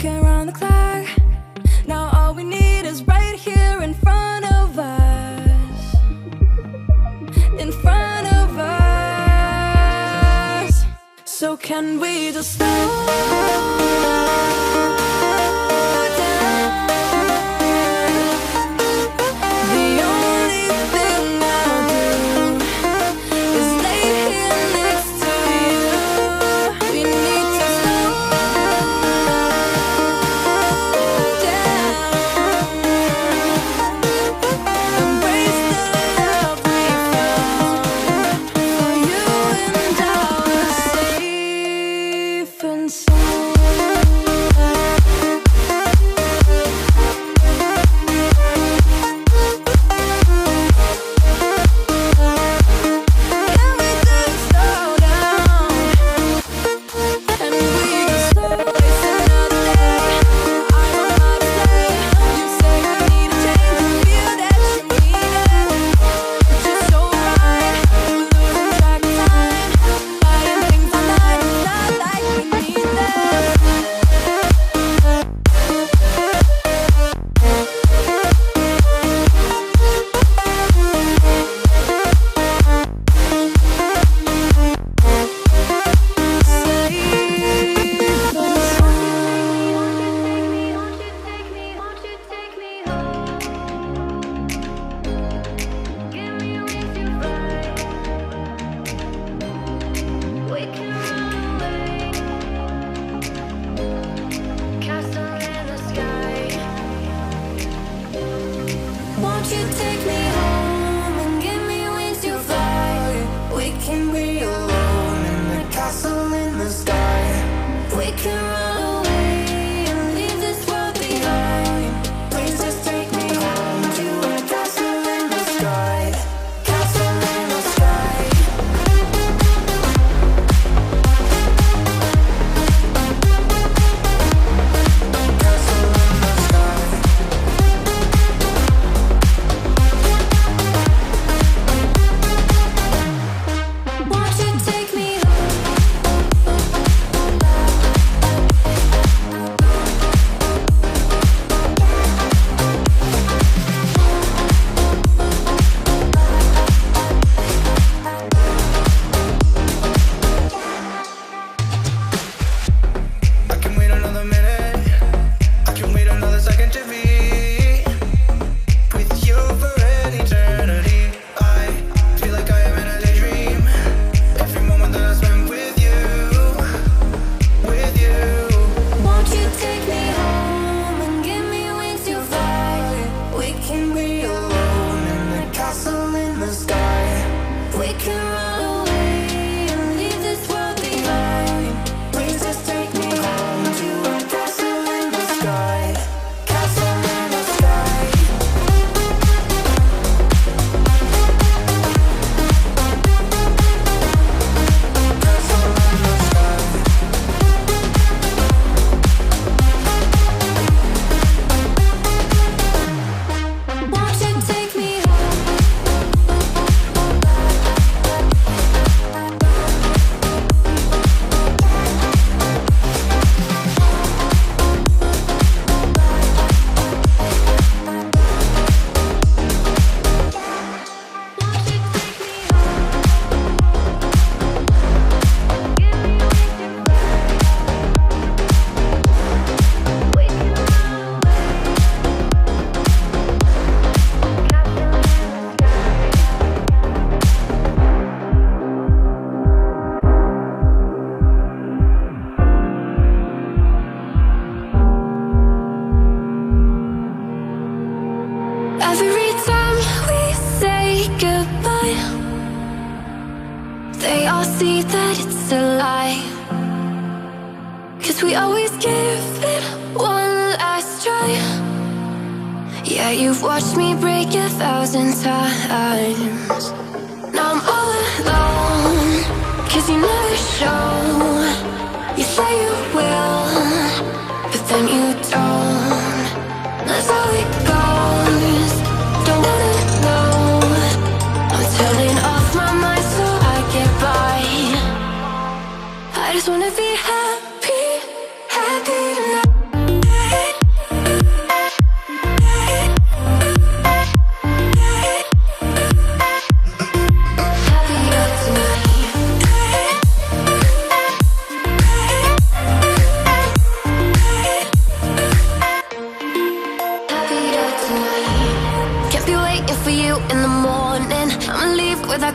working around the clock. Now all we need is right here in front of us. In front of us. So can we just slow down? The only thing I'll do is lay here next to you. We need to slow down. Embrace the love we found. For you and I are safe and sound. Can we just slow down? And we just slow waste another day. I don't know how to say. You say you need a change, you feel that you need it. It's just so right. We're losing track of time. Buying things online, it's not like we need them. Won't you take me home and give me wings to fly? We can be alone in the castle in the sky. We can run away and leave this world behind. Please just take me home to a castle in the sky. Castle in the sky. Castle in the sky. Won't you take me home? I can wait another minute. I can wait another second to be with you for an eternity. I feel like I am in a daydream. Every moment that I spend with you, with you. Won't you take me home and give me wings to fly? We can be alone in the castle in the sky. We can run away and leave this world behind. Please just take me home to a castle in the sky. Castle in the sky. Castle in the sky. Won't you take me home? Every time we say goodbye, they all see that it's a lie. 'Cause we always give it one last try. Yeah, you've watched me break 1,000 times. Now I'm all alone, 'cause you never show. You say you will, but then you don't. That's how it goes. Don't wanna know. I'm turning off my mind so I get by. I just wanna be happy, happy tonight.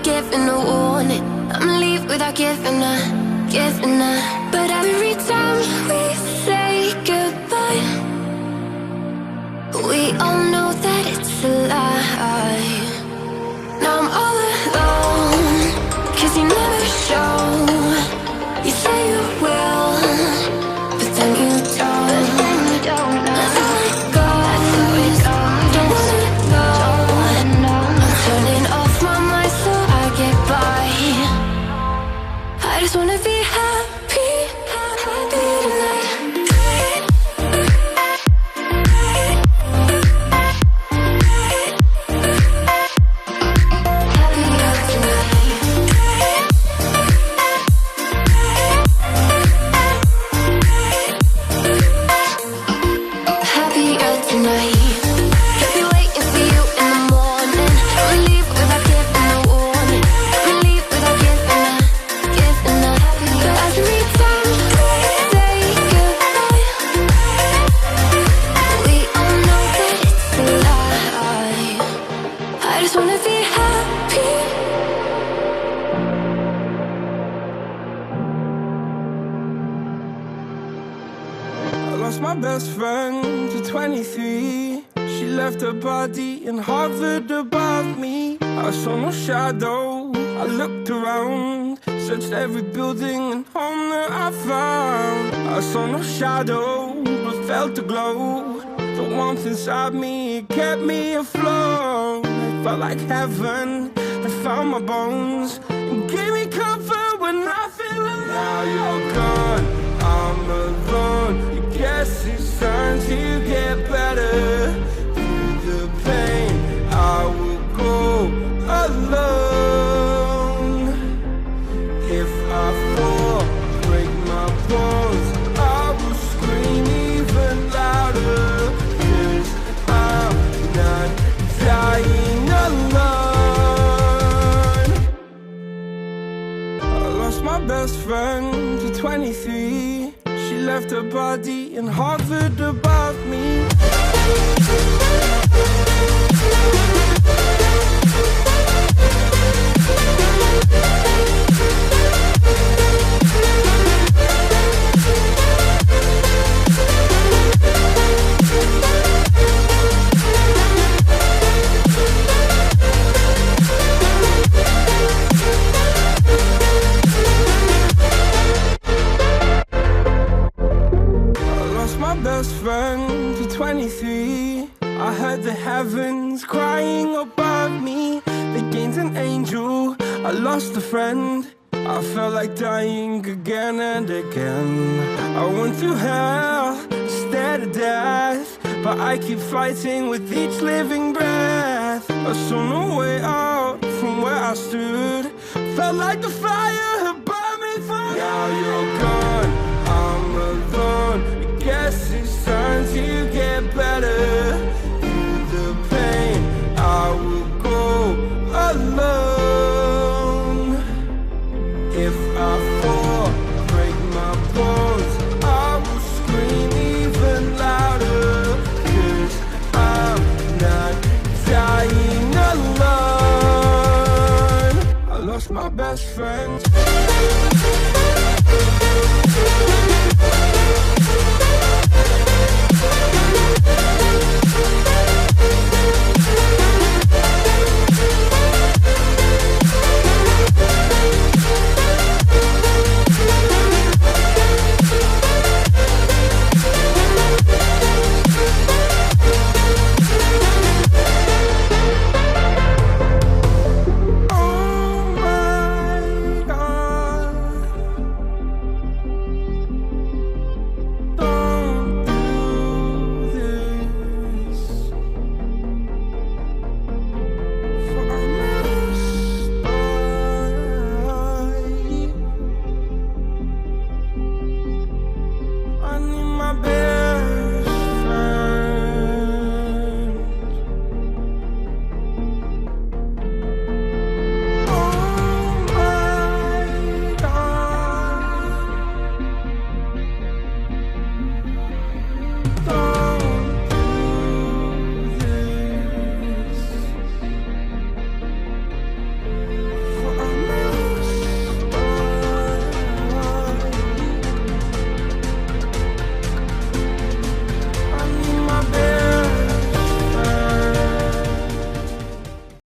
without giving a warning. I'ma leave without giving a. But every time we say goodbye, we all know that it's a lie. Now I'm all alone, 'cause you never show. You say you will, but then you don't. That's how it goes. Don't wanna know. I'm turning off my mind so I get by. I just wanna be happy tonight. Happier tonight. I'll be waiting for you in the morning. I'ma leave without giving a warning. I'ma leave without giving a. But every time we say goodbye, we all know that it's a lie. I just wanna be happy. I lost my best friend to 23. She left her body in Harvard above me. I saw no shadow, I looked around, searched every building and home that I found. I saw no shadow, but felt the glow. The warmth inside me, it kept me afloat. It felt like heaven, it found my bones and gave me comfort when I feel alone. Now you're gone, I'm alone. You guess it's time to get better. Through the pain, I will go alone. If I fall, break my bones, I will scream even louder. 'Cause I'm not dying alone. I lost my best friend to 23. She left her body in Harvard above me. My best friend to 23. I heard the heavens crying above me. They gained an angel, I lost a friend. I felt like dying again and again. I went through hell, stared at death, but I keep fighting with each living breath. I saw no way out from where I stood. Felt like the fire had burned me through. Now you're gone, I'm alone. Guess it's time to get better. Through the pain, I will go alone. If I fall, break my bones, I will scream even louder. 'Cause I'm not dying alone. I lost my best friend.